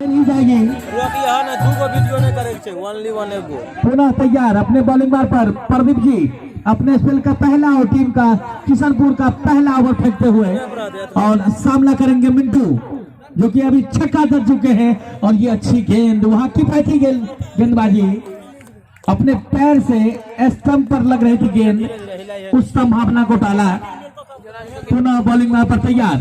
नहीं जाएगी। पुनः तैयार अपने बॉलिंग मार पर प्रदीप जी अपने स्पेल का पहला और टीम का किशनपुर का पहला ओवर फेंकते हुए और सामना करेंगे मिंटू जो कि अभी छक्का कर चुके हैं। और ये अच्छी गेंद वहां किफायती गेंदबाजी अपने पैर से स्टंप पर लग रही थी गेंद, उस संभावना को टाला। पुनः बॉलिंग मार पर तैयार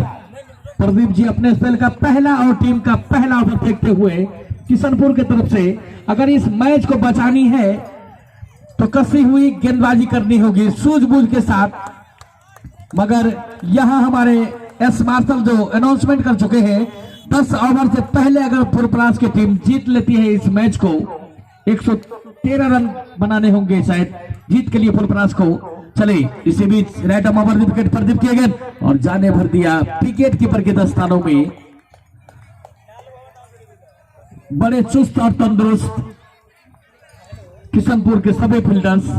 प्रदीप जी अपने स्पेल का पहला और टीम का पहला ओवर फेंकते हुए किशनपुर की तरफ से। अगर इस मैच को बचानी है तो कसी हुई गेंदबाजी करनी होगी सूझबूझ के साथ। मगर यहां हमारे एस मार्शल जो अनाउंसमेंट कर चुके हैं 10 ओवर से पहले अगर फुलपरास की टीम जीत लेती है इस मैच को 113 रन बनाने होंगे शायद जीत के लिए फुलपरास को। चले इसी बीच right arm over wicket Pradeep किया गया और जाने भर दिया विकेट कीपर के दस्तानों में। बड़े चुस्त और तंदुरुस्त किशनपुर के सभी फील्डर्स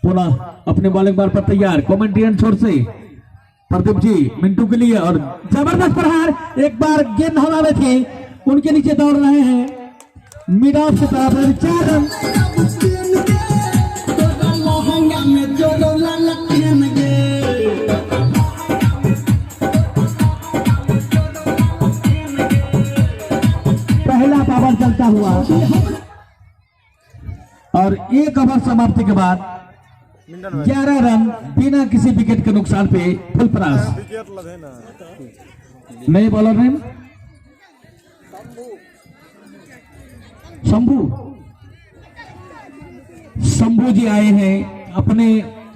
पुनः अपने बॉलिंग बार पर तैयार। कमेंटेटर छोर से प्रदीप जी मिंटू के लिए और जबरदस्त प्रहार, एक बार गेंद हवा में थी उनके नीचे दौड़ रहे हैं मिड ऑफ की तरफ 4 रन। पहला पावर चलता हुआ और 1 ओवर समाप्ति के बाद 11 रन बिना किसी विकेट के नुकसान पे फुलपरास। नए बॉलर नेम शंभू जी आए हैं अपने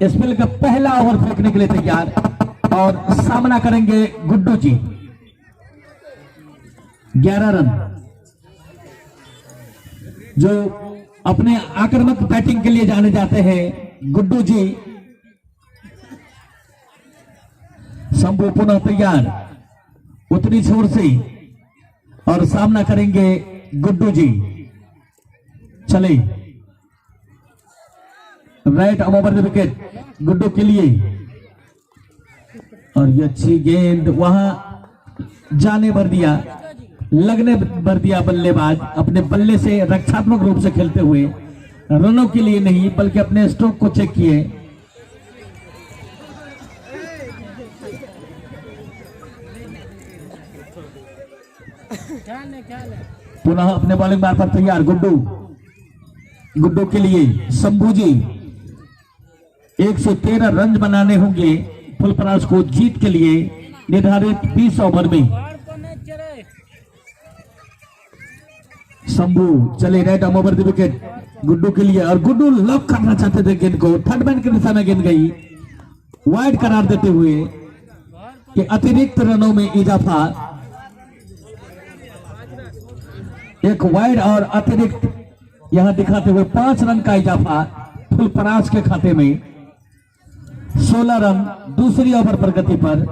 स्पेल का पहला ओवर फेंकने के लिए तैयार और सामना करेंगे गुड्डू जी। 11 रन जो अपने आक्रामक बैटिंग के लिए जाने जाते हैं गुड्डू जी। शंभू पुनः तैयार उत्तरी छोर से और सामना करेंगे गुड्डू जी। चले right arm over wicket Guddu के लिए और ये अच्छी गेंद वहां जाने भर दिया लगने भर दिया बल्लेबाज अपने बल्ले से रक्षात्मक रूप से खेलते हुए रनों के लिए नहीं बल्कि अपने स्ट्रोक को चेक किए। पुनः अपने बॉलिंग बार पर तैयार गुड्डू के लिए शंभू जी 113 रन बनाने होंगे फुलपरास को जीत के लिए निर्धारित 20 ओवर में। शंभू चले right arm over wicket Guddu के लिए और गुड्डू लॉक करना चाहते थे गेंद को, थर्ड मैन के दिशा में गेंद गई वाइड करार देते हुए कि अतिरिक्त रनों में इजाफा। एक वाइड और अतिरिक्त यहां दिखाते हुए 5 रन का इजाफा फुलपरास के खाते में। 16 रन दूसरी ओवर प्रगति पर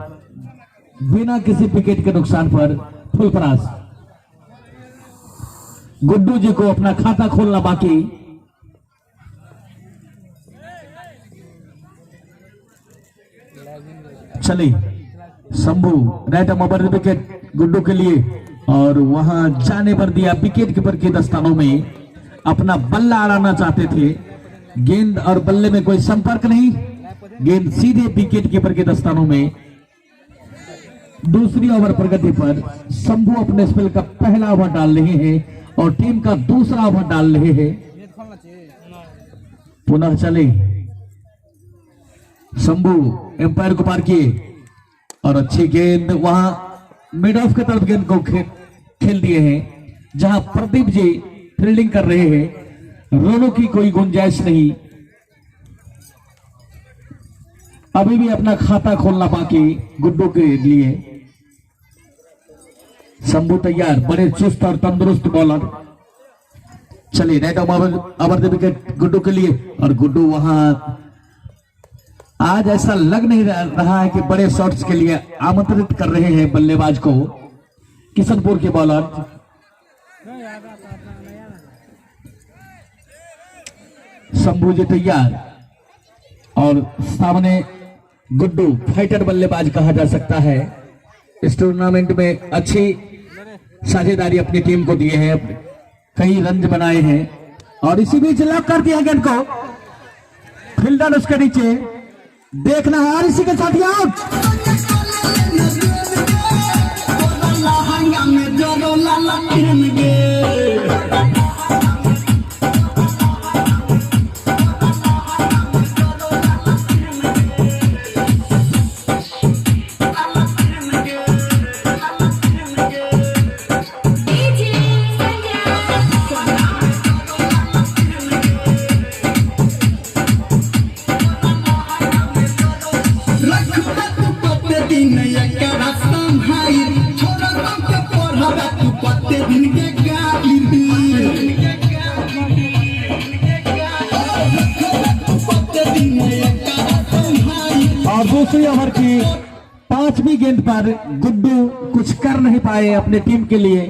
बिना किसी विकेट के नुकसान पर फुलपरास। गुड्डू जी को अपना खाता खोलना बाकी। चले Shambhu right arm over wicket Guddu के लिए और वहां जाने पर दिया विकेट कीपर के दस्तानों में। अपना बल्ला अड़ाना चाहते थे, गेंद और बल्ले में कोई संपर्क नहीं, गेंद सीधे विकेट कीपर के दस्तानों में। दूसरी ओवर प्रगति पर शंभू अपने स्पेल का पहला ओवर डाल रहे हैं और टीम का दूसरा ओवर डाल रहे हैं। पुनः चले शंभू एम्पायर को पार किए और अच्छी गेंद वहां मिड ऑफ की तरफ गेंद को खेल दिए हैं जहां प्रदीप जी फील्डिंग कर रहे हैं। रनों की कोई गुंजाइश नहीं, अभी भी अपना खाता खोलना बाकी गुड्डू के लिए। शंभू तैयार, बड़े चुस्त और तंदुरुस्त बॉलर। चलिए राइट ओवर विकेट गुड्डू के लिए और गुड्डू वहां आज ऐसा लग नहीं रहा है कि बड़े शॉट्स के लिए आमंत्रित कर रहे हैं बल्लेबाज को किशनपुर के बॉलर। शंभू जी तैयार और सामने गुड्डू फाइटर बल्लेबाज कहा जा सकता है। इस टूर्नामेंट में अच्छी साझेदारी अपनी टीम को दिए हैं, कई रन बनाए हैं और इसी बीच लॉक कर दिया गेंद को, फील्डर उसके नीचे देखना है और इसी के साथ आउट। और दूसरी ओवर की 5वीं गेंद पर गुड्डू कुछ कर नहीं पाए अपने टीम के लिए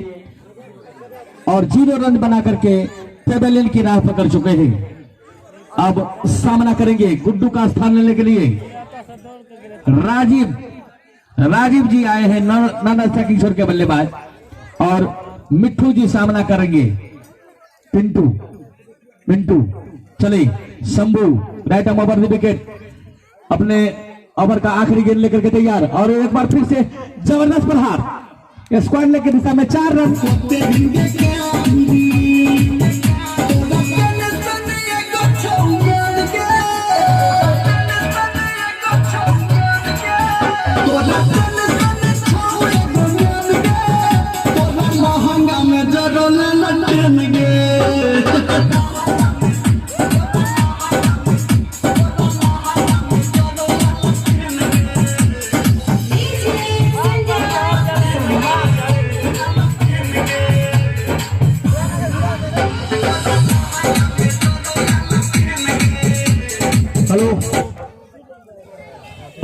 और 0 रन बना करके पेवेलियन की राह पकड़ चुके हैं। अब सामना करेंगे गुड्डू का स्थान लेने के लिए राजीव जी आए हैं, नाना किशोर के बल्लेबाज, और मिट्ठू जी सामना करेंगे पिंटू। चले Shambhu right arm over the wicket, अपने ओवर का आखिरी गेंद लेकर के तैयार और एक बार फिर से जबरदस्त प्रहार, स्क्वाड लेग की दिशा में 4 रन।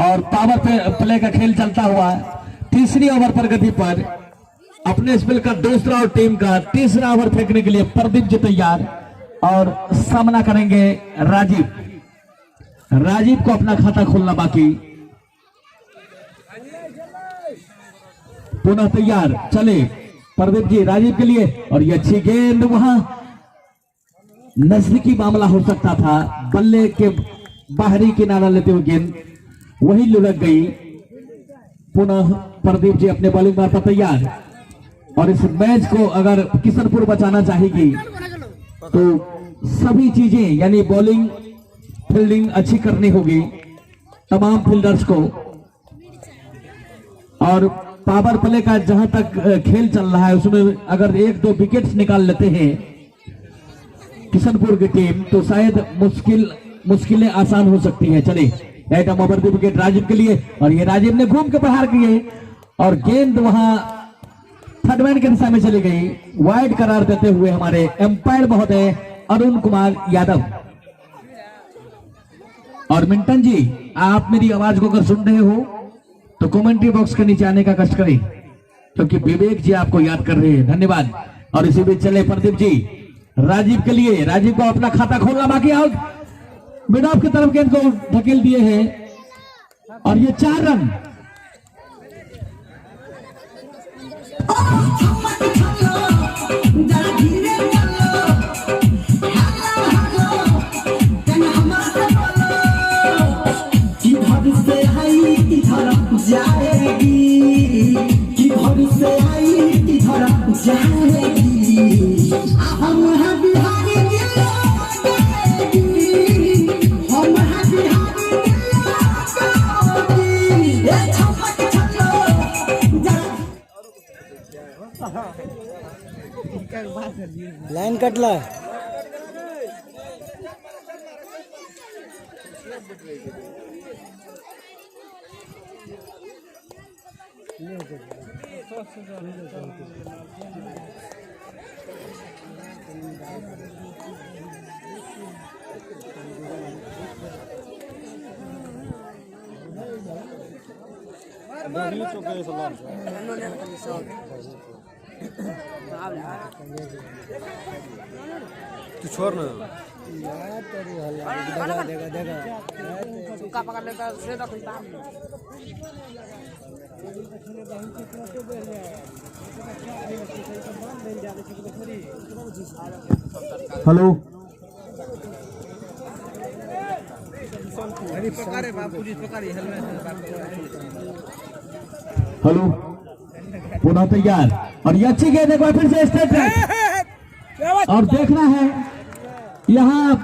और पावर प्ले का खेल चलता हुआ तीसरी ओवर पर गति पर अपने स्पेल का दूसरा और टीम का तीसरा ओवर फेंकने के लिए प्रदीप जी तैयार और सामना करेंगे राजीव को अपना खाता खोलना बाकी, पुनः तैयार। चले प्रदीप जी राजीव के लिए और ये अच्छी गेंद, वहां नजदीकी मामला हो सकता था, बल्ले के बाहरी किनारा लेते हुए गेंद वही लुढ़क गई। पुनः प्रदीप जी अपने बॉलिंग मार पर तैयार और इस मैच को अगर किशनपुर बचाना चाहेगी तो सभी चीजें यानी बॉलिंग फील्डिंग अच्छी करनी होगी तमाम फील्डर्स को, और पावर प्ले का जहां तक खेल चल रहा है उसमें अगर 1-2 विकेट्स निकाल लेते हैं किशनपुर की टीम तो शायद मुश्किलें आसान हो सकती है। चले right arm over the wicket Rajeev के लिए और ये राजीव ने घूम के प्रहार किए और गेंद वहां थर्ड मैन की दिशा में चली गई, वाइड करार देते हुए हमारे एम्पायर महोदय अरुण कुमार यादव। और मिंटन जी आप मेरी आवाज को अगर सुन रहे हो तो कमेंट्री बॉक्स के नीचे आने का कष्ट करें क्योंकि विवेक जी आपको याद कर रहे हैं, धन्यवाद। और इसी बीच चले प्रदीप जी राजीव के लिए, राजीव को अपना खाता खोलना बाकी, आउट मिड ऑफ की तरफ गेंद को धकेल दिए हैं और ये 4 रन। लाइन कटला तू छोड़ ना चुका पकड़ लेता से तो खुलता है। हेलो हेलो, पुनः तैयार और ये अच्छी गेंद एक बार फिर से स्ट्रेट ड्राइव और देखना है यहाँ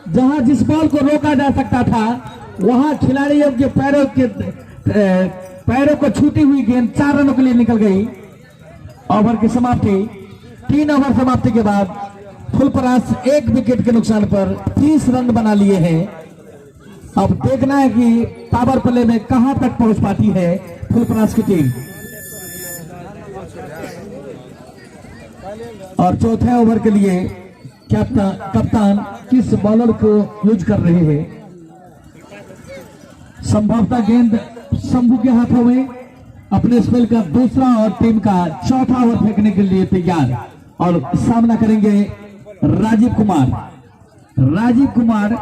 जहां जिस बॉल को रोका जा सकता था वहां खिलाड़ियों के पैरों को छूती हुई गेंद 4 रनों के लिए निकल गई। ओवर की समाप्ति, 3 ओवर समाप्ति के बाद फुलपरास 1 विकेट के नुकसान पर 30 रन बना लिए हैं। अब देखना है कि पावर प्ले में कहां तक पहुंच पाती है फुलपरास की टीम। और चौथे ओवर के लिए कप्तान किस बॉलर को यूज कर रहे हैं? संभवतः गेंद शंभू के हाथों में। अपने स्पेल का दूसरा और टीम का चौथा ओवर फेंकने के लिए तैयार और सामना करेंगे राजीव कुमार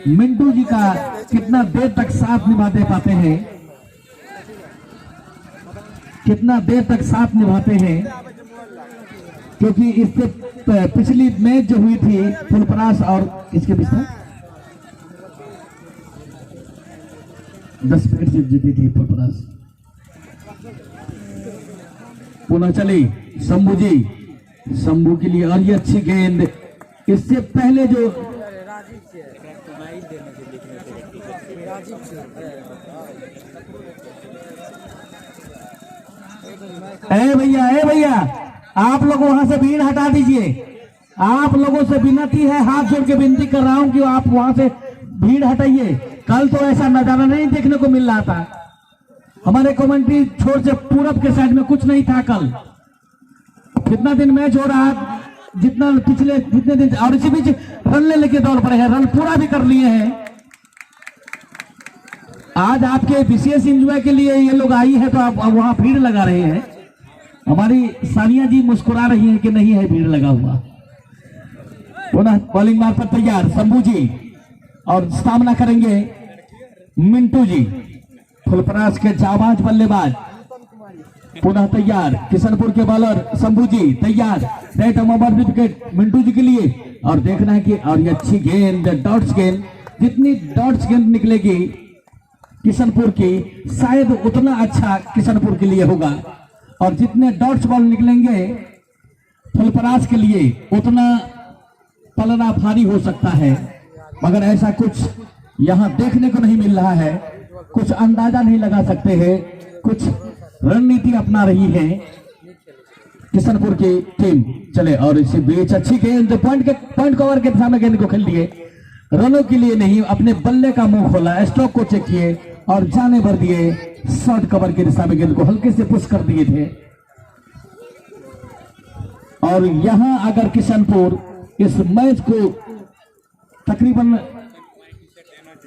मिंटू जी का कितना देर तक साथ निभाते पाते हैं, कितना देर तक साथ निभाते हैं, क्योंकि इससे पिछली मैच जो हुई थी फुलपरास और किसके बीच में 10 विकेट से जीती थी फुलपरास। पुनः चली शंभू के लिए और ये अच्छी गेंद। इससे पहले जो ए भैया आप लोग वहां से भीड़ हटा दीजिए। आप लोगों से विनती है, हाथ जोड़ के विनती कर रहा हूं कि आप वहां से भीड़ हटाइए। कल तो ऐसा नजारा नहीं देखने को मिल रहा था। हमारे कमेंट्री छोर से पूरब के साइड में कुछ नहीं था कल। कितना दिन मैच हो रहा, जितना पिछले जितने दिन, और इसी बीच रन लेके दौड़ पड़े हैं, रन पूरा भी कर लिए हैं। आज आपके विशेष एंजॉय के लिए ये लोग आई है तो आप वहां भीड़ लगा रहे हैं। हमारी सानिया जी मुस्कुरा रही है कि नहीं है भीड़ लगा हुआ। पुनः बॉलिंग मार्फत तैयार शंभू जी और सामना करेंगे मिंटू जी, फुलपरास के जाबाज बल्लेबाज। पुनः तैयार किशनपुर के बॉलर शंभू जी तैयार, रेट ओवर विकेट मिंटू जी के लिए। और देखना है कि और ये अच्छी गेंद, डॉट्स गेंद, जितनी डॉट्स गेंद निकलेगी किशनपुर की शायद उतना अच्छा किशनपुर के लिए होगा, और जितने डॉट्स बॉल निकलेंगे फुलपरास के लिए उतना पलड़ा भारी हो सकता है। मगर ऐसा कुछ यहां देखने को नहीं मिल रहा है, कुछ अंदाजा नहीं लगा सकते हैं, कुछ रणनीति अपना रही है किशनपुर की टीम। चले और इसी बीच अच्छी गेंद, पॉइंट कवर के दिशा में गेंद को खेल दिए, रनों के लिए नहीं, अपने बल्ले का मुंह खोला, स्ट्रोक को चेक किए और जाने भर दिए, शॉर्ट कवर की दिशा में गेंद को हल्के से पुश कर दिए थे। और यहां अगर किशनपुर इस मैच को तकरीबन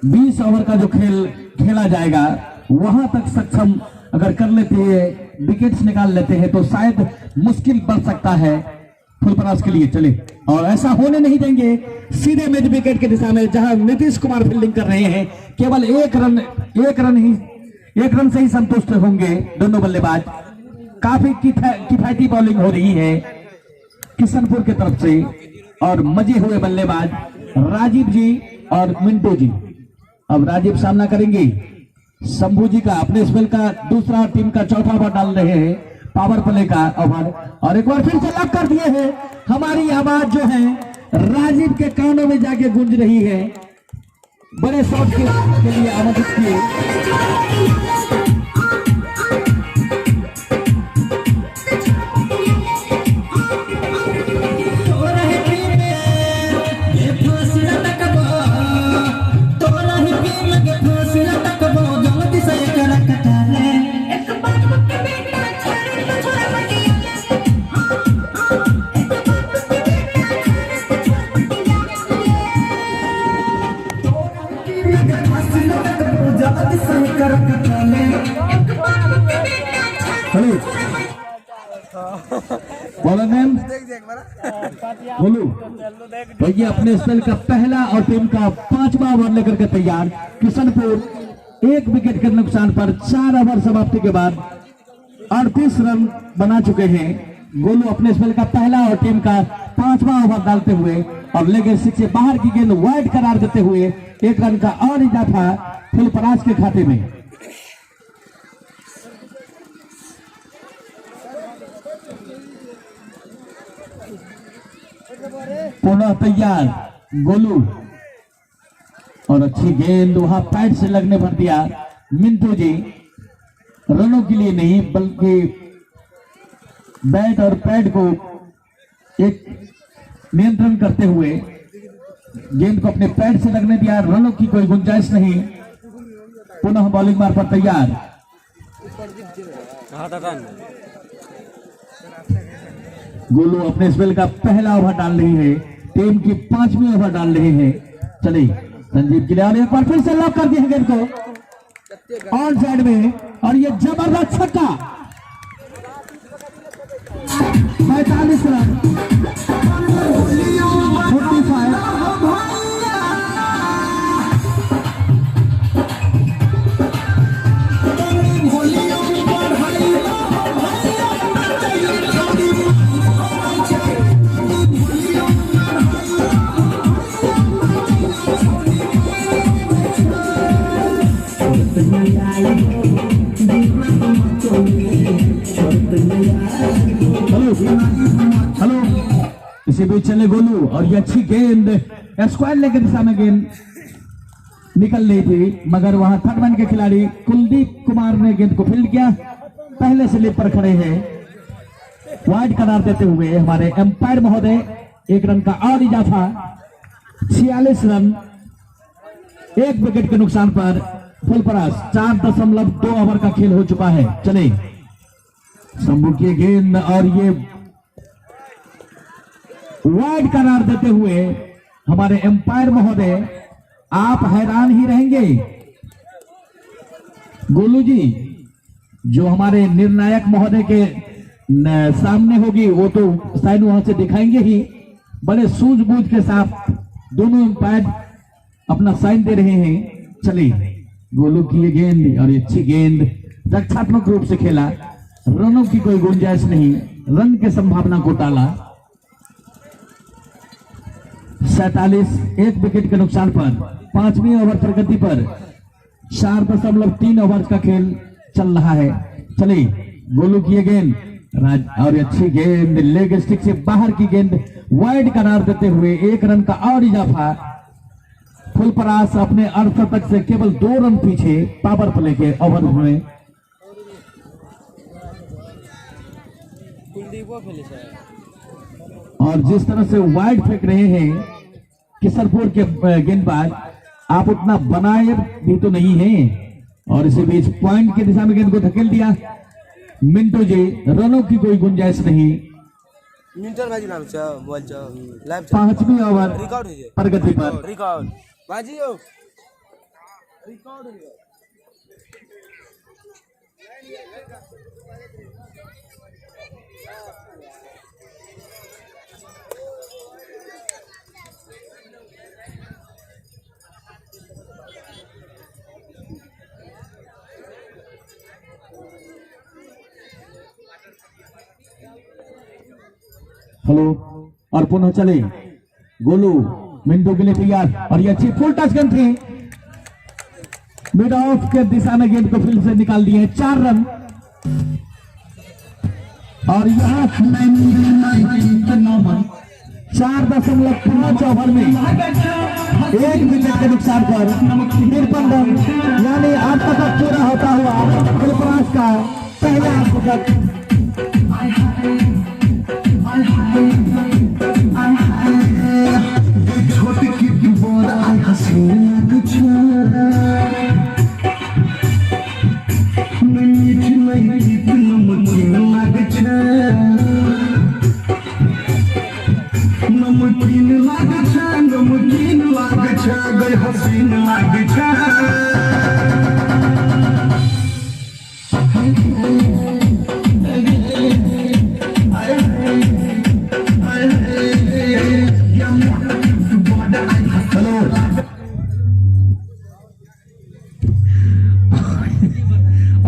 20 ओवर का जो खेल खेला जाएगा वहां तक सक्षम अगर कर लेते हैं, विकेट्स निकाल लेते हैं, तो शायद मुश्किल बढ़ सकता है फुलपरास के लिए। चले और ऐसा होने नहीं देंगे, सीधे मिड विकेट की दिशा में जहां नीतीश कुमार फील्डिंग कर रहे हैं। केवल एक रन से ही संतुष्ट होंगे दोनों बल्लेबाज। काफी किफायती बॉलिंग हो रही है किशनपुर की तरफ से, और मजे हुए बल्लेबाज राजीव जी और मिंटू जी। अब राजीव सामना करेंगे शंभू जी का, अपने स्पेल का दूसरा, टीम का चौथा ओवर डाल रहे हैं, पावर प्ले का ओवर। और एक बार फिर से लॉक कर दिए हैं। हमारी आवाज जो है राजीव के कानों में जाके गूंज रही है। बड़े शॉट के लिए आमंत्रित किए। बोलू भैया अपने स्पेल का पहला और टीम का 5वां ओवर लेकर के तैयार। किशनपुर 1 विकेट के नुकसान पर 4 ओवर समाप्ति के बाद 38 रन बना चुके हैं। गोलू अपने स्पेल का पहला और टीम का 5वां ओवर डालते हुए और लेग स्टिक से बाहर की गेंद वाइड करार देते हुए 1 रन का और इजाफा फुलपरास के खाते में। पुनः तैयार गोलू और अच्छी गेंद वहां पैड से लगने भर दिया मिंटू जी। रनों के लिए नहीं बल्कि बैट और पैड को एक नियंत्रण करते हुए गेंद को अपने पैड से लगने दिया। रनों की कोई गुंजाइश नहीं। पुनः बॉलिंग मार पर तैयार गोलू अपने स्पेल का पहला ओवर डाल रही है, टीम की 5वीं ओवर डाल रहे हैं। चलिए संजीव के लिए और एक बार फिर से लॉक कर दिया गेंद को ऑन साइड में और ये जबरदस्त छक्का 45 रन 45। हेलो इसी बीच चले गोलू और ये अच्छी गेंद स्क्वायर लेग की दिशा में गेंद निकल रही थी मगर वहां थर्ड मैन के खिलाड़ी कुलदीप कुमार ने गेंद को फील्ड किया। पहले स्लिप पर खड़े हैं वाइड करार देते हुए हमारे एम्पायर महोदय। 1 रन का और इजाफा 46 रन 1 विकेट के नुकसान पर फुलपरास। 4.2 ओवर का खेल हो चुका है। चले शंभू की गेंद और ये वाइड करार देते हुए हमारे एम्पायर महोदय आप हैरान ही रहेंगे। गोलू जी जो हमारे निर्णायक महोदय के सामने होगी वो तो साइन वहां से दिखाएंगे ही। बड़े सूझबूझ के साथ दोनों एम्पायर अपना साइन दे रहे हैं। चलिए गोलू की ये गेंद और अच्छी गेंद रक्षात्मक रूप से खेला। रनों की कोई गुंजाइश नहीं। रन की संभावना को टाला। 47 1 विकेट के नुकसान पर 5वीं ओवर प्रगति पर 4.3 ओवर का खेल चल रहा है। चलिए गोलू की ये गेंद और अच्छी गेंद लेग स्टिक से बाहर की गेंद वाइड करार देते हुए 1 रन का और इजाफा। फुलपरास अपने अर्धशतक से केवल 2 रन पीछे पावर प्ले के ओवर में। और जिस तरह से वाइड फेंक रहे हैं किशनपुर के गेंदबाज आप उतना बनाए भी तो नहीं हैं। और इसी बीच पॉइंट की दिशा में गेंद को धकेल दिया मिंटू जी। रनों की कोई गुंजाइश नहीं। 5वीं ओवर प्रगति पर हेलो और पुनः चले गोलू मिंटू के लिए तैयार और ये अच्छी फुल टच गेंद थी। मिड ऑफ के दिशा में गेंद को फील्ड से निकाल दिए 4 रन। और यहाँ 4.5 ओवर में 1 विकेट के नुकसान पर 53 रन यानी 8 तक पूरा होता हुआ फुलपरास का पहला विकेट।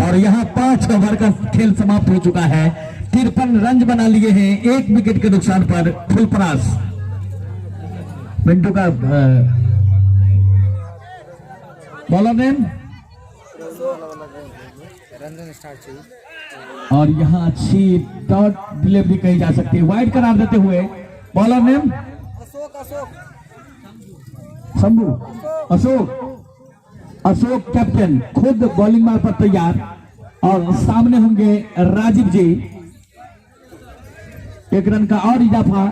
और यहाँ 5 ओवर का खेल समाप्त हो चुका है। 53 रन बना लिए हैं 1 विकेट के नुकसान पर फुलपरास। मिंटू का बॉलर नेम और यहाँ अच्छी डॉट डिलीवरी कही जा सकती है, वाइड करार देते हुए bowler name Shambhu Ashok captain खुद बॉलिंग मार पर तैयार और सामने होंगे राजीव जी। 1 रन का और इजाफा,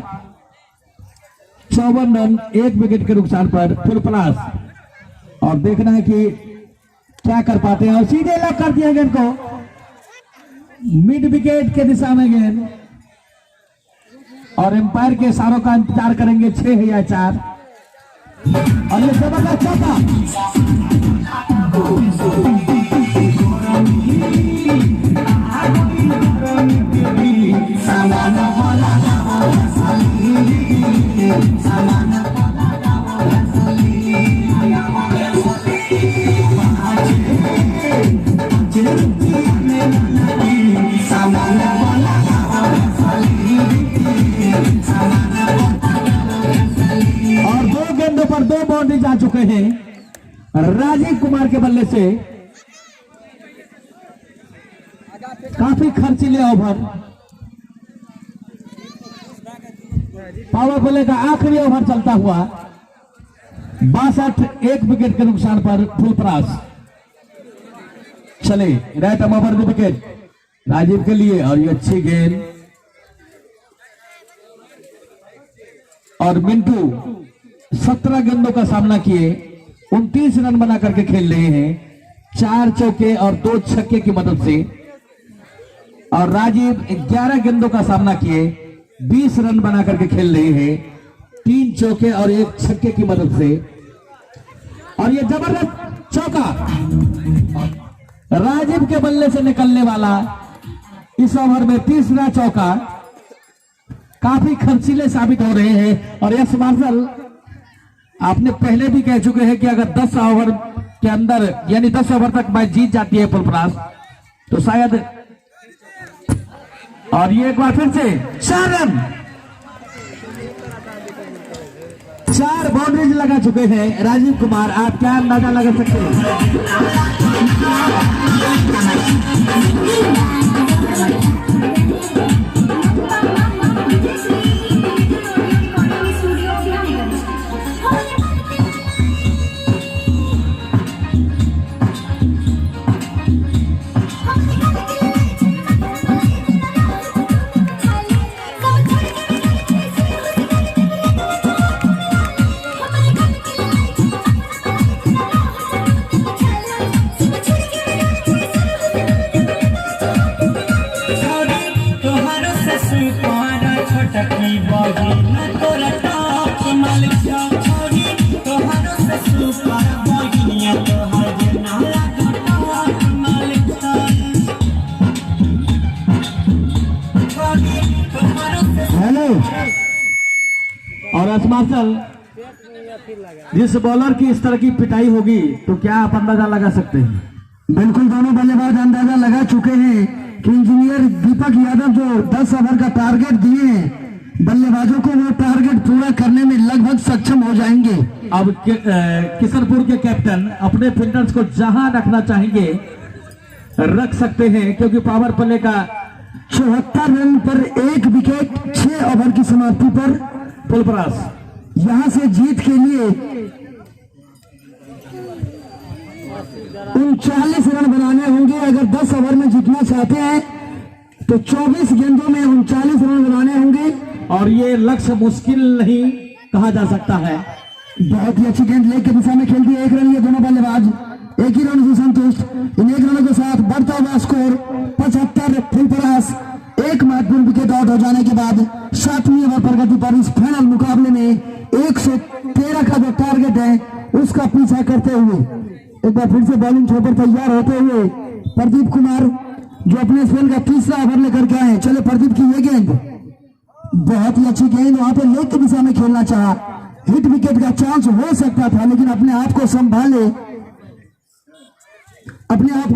54 रन 1 विकेट के नुकसान पर फुलपरास। और देखना है कि क्या कर पाते हैं और सीधे लॉक कर दिया गेंद को मिड विकेट के दिशा में गेंद और एम्पायर के इशारों का इंतजार करेंगे 6 या 4 और ये जबरदस्त चौका। और 2 गेंदों पर 2 बाउंड्री जा चुके हैं राजीव कुमार के बल्ले से। काफी खर्चीले ओवर, पावर प्ले का आखिरी ओवर चलता हुआ 62 1 विकेट के नुकसान पर फुलपरास। चले right arm over the wicket Rajeev के लिए और ये अच्छी गेंद और मिंटू 17 गेंदों का सामना किए 29 रन बना करके खेल रहे हैं 4 चौके और 2 छक्के की मदद से। और राजीव 11 गेंदों का सामना किए 20 रन बना करके खेल रहे हैं 3 चौके और 1 छक्के की मदद से। और ये जबरदस्त चौका राजीव के बल्ले से निकलने वाला इस ओवर में 3रा चौका काफी खर्चीले साबित हो रहे हैं। और यश मार्शल आपने पहले भी कह चुके हैं कि अगर 10 ओवर के अंदर यानी 10 ओवर तक मैच जीत जाती है फुलपरास तो शायद। और ये एक बार फिर से 4 रन 4 बाउंड्रीज लगा चुके हैं राजीव कुमार। आप क्या अंदाजा लगा सकते हैं? हेलो और यश मार्शल जिस बॉलर की इस तरह की पिटाई होगी तो क्या आप अंदाजा लगा सकते हैं? बिल्कुल दोनों बल्लेबाज अंदाजा लगा चुके हैं कि इंजीनियर दीपक यादव जो 10 ओवर का टारगेट दिए हैं बल्लेबाजों को वो टारगेट पूरा करने में लगभग सक्षम हो जाएंगे। अब किशनपुर के कैप्टन अपने फील्डर्स को जहां रखना चाहेंगे रख सकते हैं क्योंकि पावर प्ले का 74 रन पर 1 विकेट 6 ओवर की समाप्ति पर फुलपरास यहां से जीत के लिए 39 रन बनाने होंगे। अगर 10 ओवर में जीतना चाहते हैं तो 24 गेंदों में 39 रन बनाने होंगे और ये लक्ष्य मुश्किल नहीं कहा जा सकता है। बहुत ही अच्छी गेंद लेग की दिशा में खेल दी। 1 रन लिए दोनों बल्लेबाज, एक ही रन से संतुष्ट। इन 1 रनों के साथ बढ़ता हुआ स्कोर 75 फुलपरास। एक महत्वपूर्ण विकेट आउट हो जाने के बाद 7वीं ओवर प्रगति पर इस फाइनल मुकाबले में 113 का जो टारगेट है उसका पीछा करते हुए एक बार फिर से बॉलिंग छोड़ पर तैयार होते हुए प्रदीप कुमार जो अपने स्पेल का 3रा ओवर लेकर के आए। चले प्रदीप की ये गेंद बहुत ही अच्छी गेंद, वहां पर लेग की दिशा में खेलना चाहा, हिट विकेट का चांस हो सकता था लेकिन अपने आप को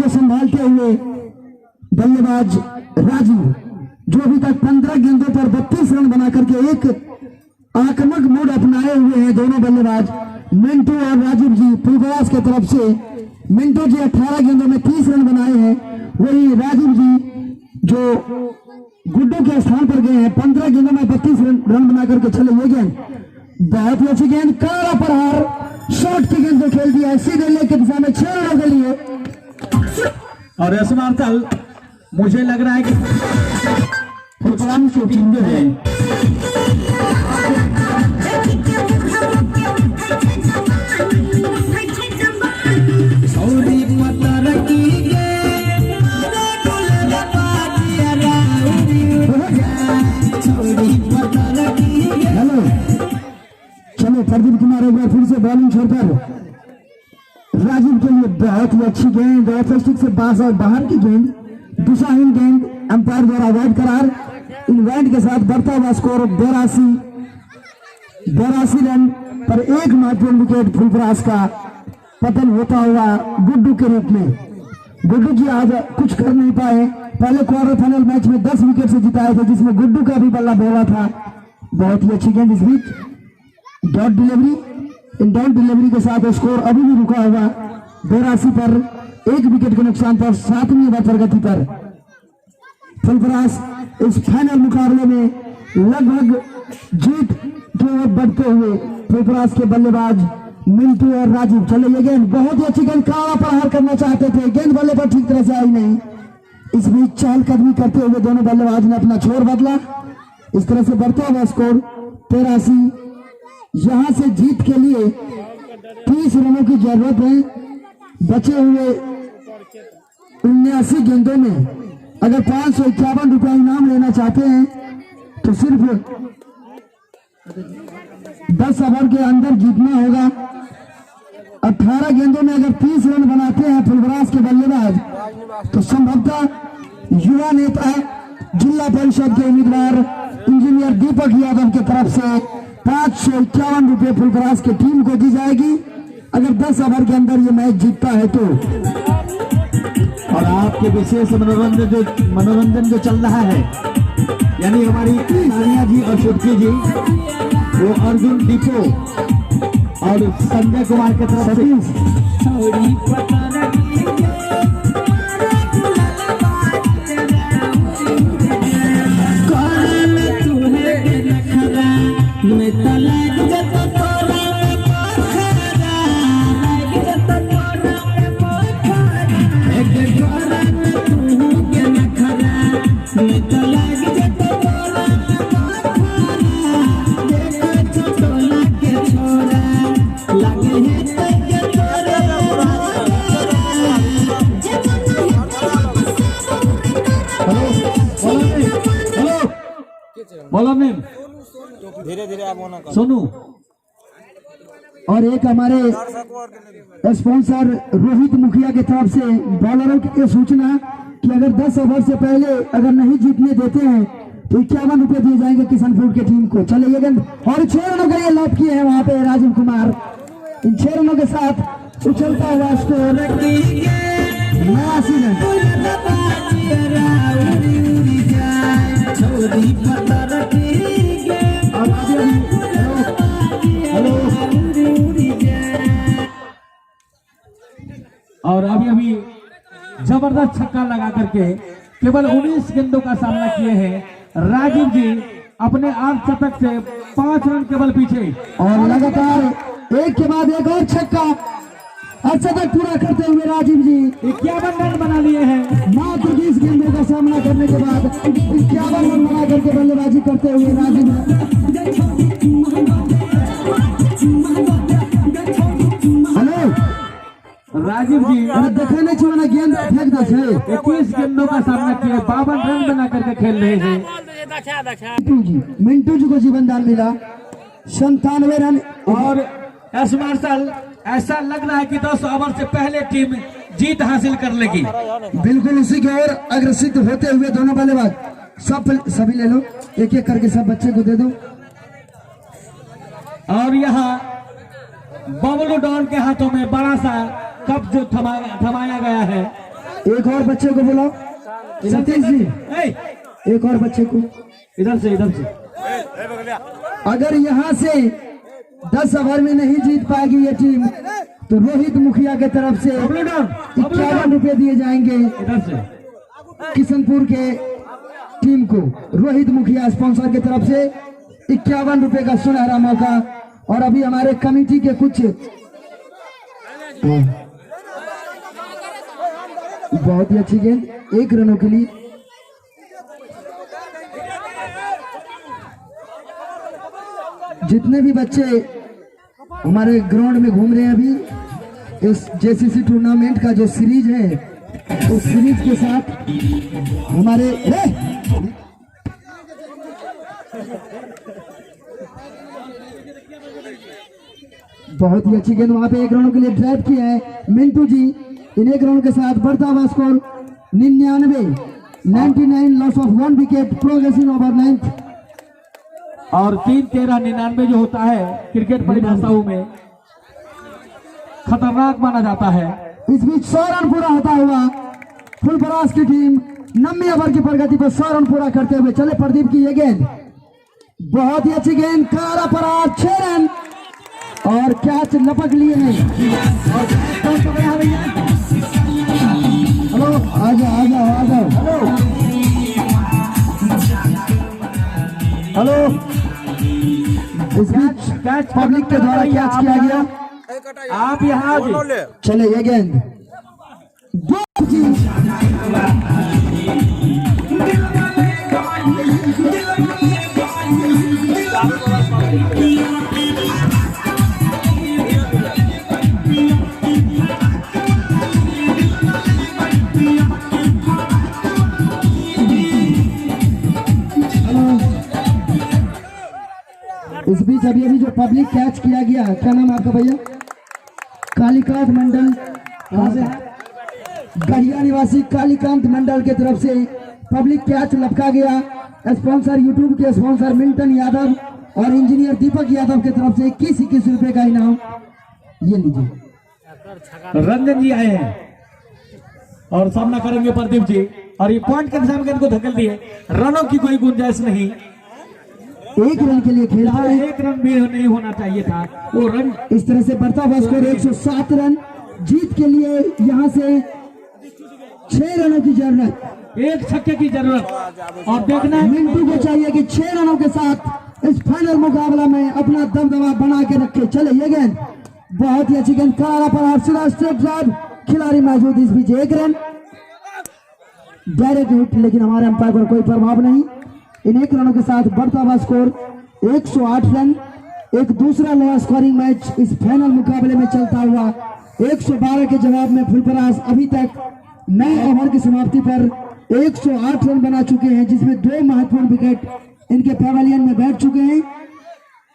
संभालते हुए बल्लेबाज राजू जो अभी तक 15 गेंदों पर 32 रन बना करके एक आक्रामक मोड अपनाए हुए हैं दोनों बल्लेबाज मिंटू और राजीव जी फुलपरास की तरफ से। मिंटू जी 18 गेंदों में 30 रन बनाए हैं, वही राजीव जी जो गुड्डू के स्थान पर गए हैं 15 गेंदों में 32 रन बना करके चले। ये गेंद बहुत ही अच्छी गेंद, कड़ा प्रहार, शॉट की गेंद को खेल दिया है सीधे लेग की दिशा में 6 रनों के लिए। और एसमार्टल मुझे लग रहा है कि फुलपरास की टीम जो है हेलो, चलो प्रदीप कुमार एक बार फिर से बॉलिंग छोड़कर राजीव के लिए बहुत ही अच्छी गेंद, ऑफ स्टिक से बाहर की गेंद, दिशाहीन गेंद, अंपायर द्वारा वाइड करार। इन वाइड के साथ बढ़ता हुआ स्कोर 82 रन पर एक महत्वपूर्ण विकेट फुलपरास का पतन होता हुआ गुड्डू के रूप में। गुड्डू जी आज कुछ कर नहीं पाए, पहले क्वार्टर फाइनल मैच में 10 विकेट से जिताए थे जिसमें गुड्डू का भी बल्ला बोला था। बहुत ही अच्छी गेंद इस बीच डॉट डिलीवरी, इन डॉट डिलीवरी के साथ स्कोर अभी भी रुका हुआ 82 पर, एक विकेट के नुकसान पर 7वीं ओवर प्रगति पर। फुलपरास इस फाइनल मुकाबले में लगभग जीत की ओर बढ़ते हुए फुलपरास के बल्लेबाज मिंटू और राजीव। चले ये गेंद बहुत ही अच्छी गेंद, काला प्रहार करना चाहते थे, गेंद बल्ले पर ठीक तरह से आई नहीं। इस बीच चहलकदमी करते हुए दोनों बल्लेबाज ने अपना छोर बदला, इस तरह से बढ़ता हुआ स्कोर 83। यहां से जीत के लिए 30 रनों की जरूरत है। बचे हुए 79 गेंदों में अगर 551 रुपया इनाम लेना चाहते हैं तो सिर्फ 10 ओवर के अंदर जीतना होगा। 18 गेंदों में अगर 30 रन बनाते हैं फुलपरास के बल्लेबाज तो संभवतः युवा नेता जिला परिषद के उम्मीदवार इंजीनियर दीपक यादव की तरफ से 551 रुपये फुलपरास की टीम को दी जाएगी अगर 10 ओवर के अंदर ये मैच जीतता है तो। और आपके विशेष मनोरंजन जो चल रहा है, यानी हमारी सानिया जी और शुभकी जी वो अर्जुन डिपो और संजय कुमार की तरफ से बोलो मैम, धीरे धीरे आप होना सोनू। और एक हमारे स्पॉन्सर रोहित मुखिया की तरफ से बॉलरों की सूचना कि अगर 10 ओवर से पहले अगर नहीं जीतने देते हैं तो 51 रुपए दिए जाएंगे किशनपुर की टीम को। चले ये गेंद और 6 रनों के लिए लॉक किए हैं वहां पे राजीव कुमार। इन 6 रनों के साथ उछलता हुआ स्कोर 89 रन। और अभी जबरदस्त छक्का लगा करके केवल 19 गेंदों का सामना किए हैं राजीव जी अपने 8 शतक से 5 रन केवल पीछे। और लगातार एक के बाद एक और छक्का शतक पूरा करते हुए राजीव जी 51 रन बना लिए हैं। मात्र 20 गेंदों का सामना करने के बाद 51 रन बना करके बल्लेबाजी करते हुए राजीव। हेलो राजीव जी देखने चाहिए गेंद फेंक दे 21 गेंदों का सामना किए 52 रन बना करके खेल रहे हैं। मिंटू जी को जीवनदान मिला 97 रन। और एस मार्शल ऐसा लग रहा है कि 10 ओवर से पहले टीम जीत हासिल कर लेगी। बिल्कुल उसी की ओर अग्रसित होते हुए दोनों बल्लेबाज सभी ले लो, एक एक करके सब बच्चे को दे दो। और यहाँ बबलू डॉन के हाथों में बड़ा सा कप जो थमाया गया है। एक और बच्चे को बुलाओ। सतीश जी एक और बच्चे को। इधर से अगर यहाँ से 10 ओवर में नहीं जीत पाएगी ये टीम तो रोहित मुखिया के तरफ से 51 रुपए दिए जाएंगे इधर से किशनपुर के टीम को। रोहित मुखिया स्पॉन्सर की तरफ से 51 रुपए का सुनहरा मौका। और अभी हमारे कमेटी के कुछ बहुत ही अच्छी गेंद 1 रनों के लिए। जितने भी बच्चे हमारे ग्राउंड में घूम रहे हैं अभी इस जेसीसी टूर्नामेंट का जो सीरीज है उस सीरीज के साथ हमारे बहुत ही अच्छी गेंद वहां पे 1 रनों के लिए ड्राइव किया है मिंटू जी। इन 1 रनों के साथ बढ़ता हुआ score 99 loss of 1 wicket progressing over 9th। और 3-13-99 जो होता है क्रिकेट परिभाषाओं में खतरनाक माना जाता है। इस बीच 100 रन पूरा होता हुआ फुलपरास की टीम 90 ओवर की प्रगति पर 100 रन पूरा करते हुए चले। प्रदीप की ये गेंद बहुत ही अच्छी गेंद कारा परार 6 रन और कैच लपक लिए हैं। हेलो आ जाओ हेलो। इस बीच पब्लिक के द्वारा कैच किया गया। आप यहाँ चले ये गेंद इस बीच अभी जो पब्लिक कैच किया गया, क्या नाम आपका भैया? कालीकांत मंडल, गढ़िया निवासी कालीकांत मंडल के तरफ से पब्लिक कैच लपका गया। स्पॉन्सर यूट्यूब के स्पॉन्सर मिल्टन यादव और इंजीनियर दीपक यादव के तरफ से 21 रुपए का इनाम। ये लीजिए। रंजन जी आए हैं और सामना करेंगे प्रदीप जी। और ये पॉइंट के दिशा में गेंद को धकेल दिए। रनों की कोई गुंजाइश नहीं। 1 रन के लिए खेलता है। 1 रन भी नहीं होना चाहिए था वो रन। इस तरह से बढ़ता हुआ स्कोर 107 रन। जीत के लिए यहाँ से 6 रनों की जरूरत, 1 छक्के की जरूरत। और देखना है मिंटू को चाहिए कि 6 रनों के साथ इस फाइनल मुकाबला में अपना दबदबा बना के रखे। चले ये गेंद बहुत ही अच्छी गेंद कारा पर सीधा स्ट्रेट ड्राइव, खिलाड़ी मौजूद। इस बीच 1 रन डायरेक्ट हिट, लेकिन हमारे अंपायर पर कोई प्रभाव नहीं। इन 1 रनों के साथ बढ़ता हुआ स्कोर 108 रन। एक दूसरा लोअर स्कोरिंग मैच इस फाइनल मुकाबले में चलता हुआ 112 के जवाब में फुलपरास अभी तक 9 ओवर की समाप्ति पर 108 रन बना चुके हैं, जिसमें 2 महत्वपूर्ण विकेट इनके पैवेलियन में बैठ चुके हैं।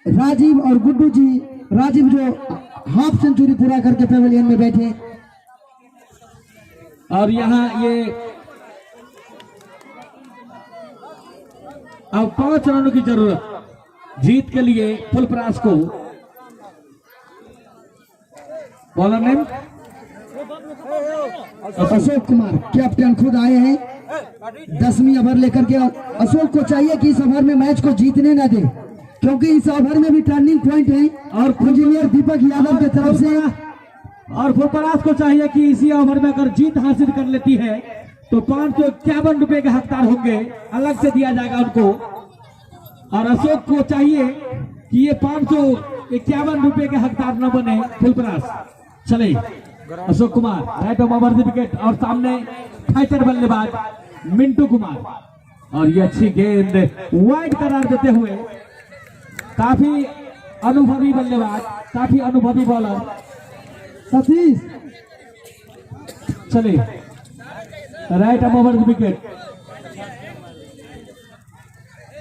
राजीव और गुड्डू जी, राजीव जो हाफ सेंचुरी पूरा करके पैवेलियन में बैठे। और यहाँ ये अब 5 रनों की जरूरत जीत के लिए फुलपरास को। Bowler name Ashok Kumar, captain खुद आए हैं 10वीं ओवर लेकर के। अशोक को चाहिए कि इस ओवर में मैच को जीतने न दे, क्योंकि इस ओवर में भी टर्निंग पॉइंट है। और इंजीनियर दीपक यादव की तरफ से और फुलपरास को चाहिए कि इसी ओवर में अगर जीत हासिल कर लेती है तो 551 रुपए के हकदार होंगे, अलग से दिया जाएगा उनको। और अशोक को चाहिए कि ये 551 रुपए के हकदार न बने फुलपरास। चले Ashok Kumar, right of over the wicket. और सामने फाइटर बल्लेबाज मिंटू कुमार। और ये अच्छी गेंद वाइड करार देते हुए काफी अनुभवी बल्लेबाज, काफी अनुभवी बॉलर सतीश। चले right of over the wicket.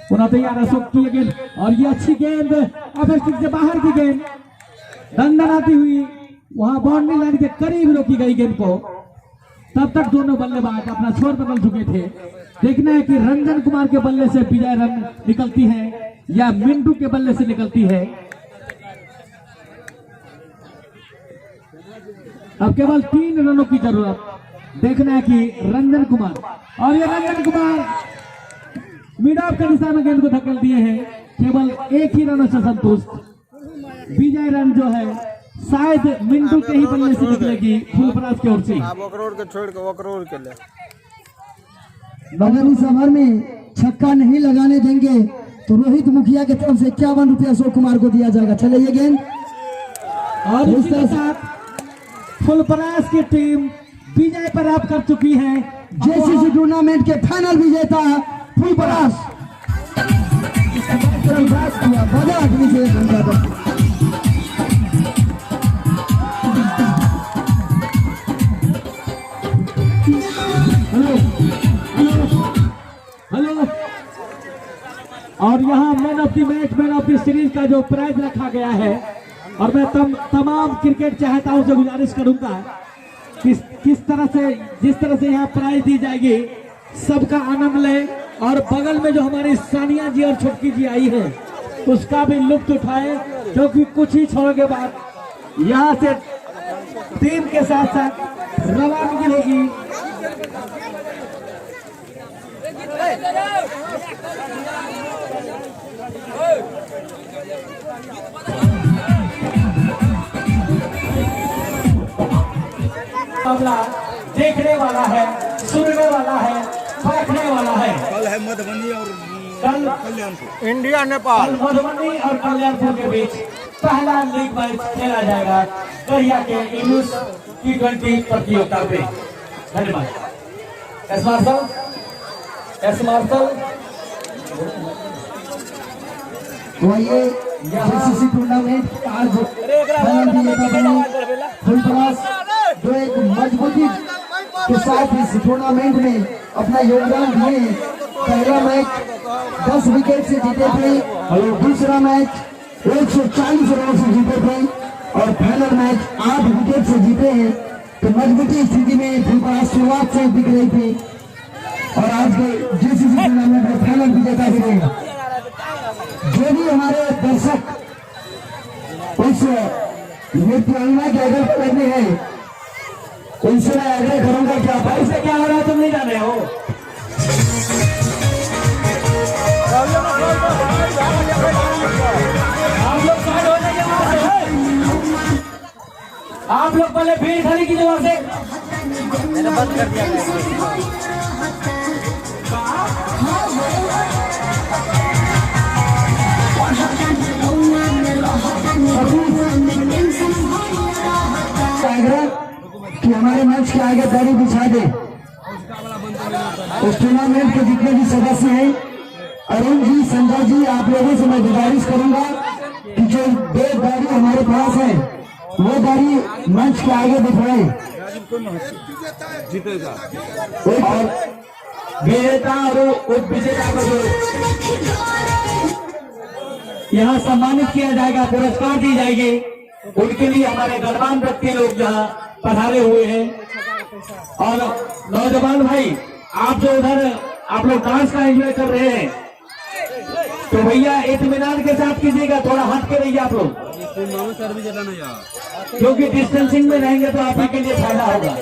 पुनः तैयार अशोक की गेंद। और ये अच्छी गेंद ऑफ स्टिक से बाहर की गेंद, दंडनाती हुई वहां बाउंड्री लाइन के करीब रोकी गई गेंद को। तब तक दोनों बल्लेबाज अपना छोर बदल चुके थे। देखना है कि रंजन कुमार के बल्ले से विजय रन निकलती है या मिंटू के बल्ले से निकलती है। अब केवल 3 रनों की जरूरत। देखना है कि रंजन कुमार, और ये रंजन कुमार मिड ऑफ के निशान में गेंद को धकेल दिए हैं, केवल एक ही रन से संतुष्ट। विजय रन जो है शायद मिंटू के ही बल्ले से निकलेगी फुलपरास की ओर से। आप वक्रोर के छोड़ के वक्रोर के ले, मगर इस ओवर में छक्का नहीं लगाने देंगे तो रोहित मुखिया की तरफ से 51 रुपया अशोक कुमार को दिया जाएगा। चले ये गेंद और इसी के साथ फुलपरास की टीम विजय प्राप्त कर चुकी है। जेसीसी टूर्नामेंट के फाइनल विजेता फुलपरास। बड़ा आदमी से घंटा तक हेलो। और यहाँ man of the match, man of the series का जो प्राइज रखा गया है, और मैं तमाम क्रिकेट चाहताओं से गुजारिश करूंगा किस तरह से, जिस तरह से यहाँ प्राइज दी जाएगी सबका आनंद ले, और बगल में जो हमारी सानिया जी और छुटकी जी आई है उसका भी लुत्फ उठाए, क्योंकि कुछ ही छोड़ के बाद यहाँ से टीम के साथ साथ रवानगी होगी। मामला देखने वाला है, सुनने वाला है, बैठने वाला है। कल है मधुबनी और कल कल्याणपुर, इंडिया नेपाल। मधुबनी और कल्याणपुर के बीच पहला लीग मैच खेला जाएगा कहिया के इंग्लिश T20 प्रतियोगिता में। धन्यवाद। एस मार्शल ये जेसीसी टूर्नामेंट आज फुलपरास जो एक मजबूती के साथ इस टूर्नामेंट में अपना योगदान दिए। पहला मैच 10 विकेट से जीते थे और दूसरा मैच 140 रन से जीते थे और फाइनल मैच 8 विकेट से जीते हैं। तो मजबूती स्थिति में फुलपरास शुरुआत से दिख रही थी और आज के जेसीसी टूर्नामेंट में फाइनल विजेता भी रहेगा। जो भी हमारे दर्शक उस नृत्यांगना के अगल बगल में है उनसे मैं आग्रह करूंगा कि आप ऐसे क्या हो रहा है तुम नहीं जाने हो। आप लोग साइड हो जाइए वहां से। आप लोग पहले भीड़ खड़ी कीजिए वहां से। मैंने बंद कर दिया। आग्रह कि हमारे मंच के आगे दरी बिछा दे। उस टूर्नामेंट के जितने भी सदस्य हैं, अरुण जी, संजय जी, आप लोगों से मैं गुजारिश करूंगा कि जो 2 गाड़ी हमारे पास है वो गाड़ी मंच के आगे बिठाए। जीतेगा विजेता और उप विजेता को जो यहाँ सम्मानित किया जाएगा, पुरस्कार दी जाएगी, उनके लिए हमारे गणमान्य व्यक्ति लोग यहाँ पधारे हुए हैं। और नौजवान भाई, आप जो उधर आप लोग डांस का एंजॉय कर रहे हैं तो भैया इत्मीनान के साथ कीजिएगा, थोड़ा हट के रहिए आप लोग, क्योंकि डिस्टेंसिंग में रहेंगे तो आप ही के लिए फायदा होगा।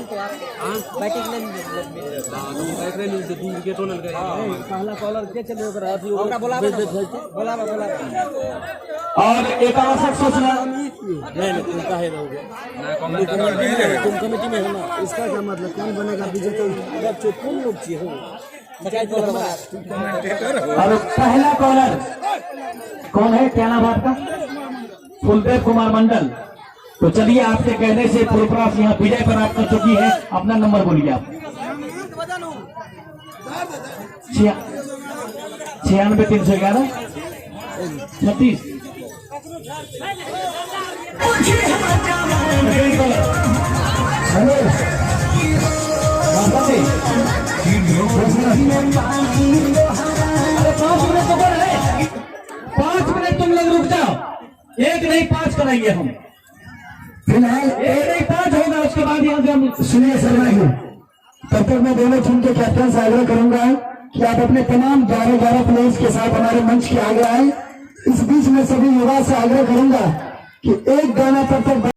और एक आवश्यक सूचना, तुम कमेटी में हो ना, इसका क्या मतलब, कौन बनेगा विजेता, कौन लोग चाहिए। और पहला कॉलर कौन है, क्या नाम आपका? फुलदेव कुमार मंडल। तो चलिए, आपके कहने से फुलपरास यहाँ विजय प्राप्त कर चुकी है। अपना नंबर बोलिए आप। 96 311 36। हेलो अरे 5 मिनट तो कर रहे, 5 मिनट तुम लोग रुक जाओ। 1 नहीं 5 कराएंगे हम। फिलहाल 1 नहीं 5 होगा, उसके बाद यहाँ से हम। सुनिए शर्मा जी, तब तक मैं दोनों टीम के कैप्टन से आग्रह करूंगा कि आप अपने तमाम 11 प्लेयर्स के साथ हमारे मंच के आगे आए। इस बीच में सभी युवा से आग्रह करूंगा कि एक गाना तब तक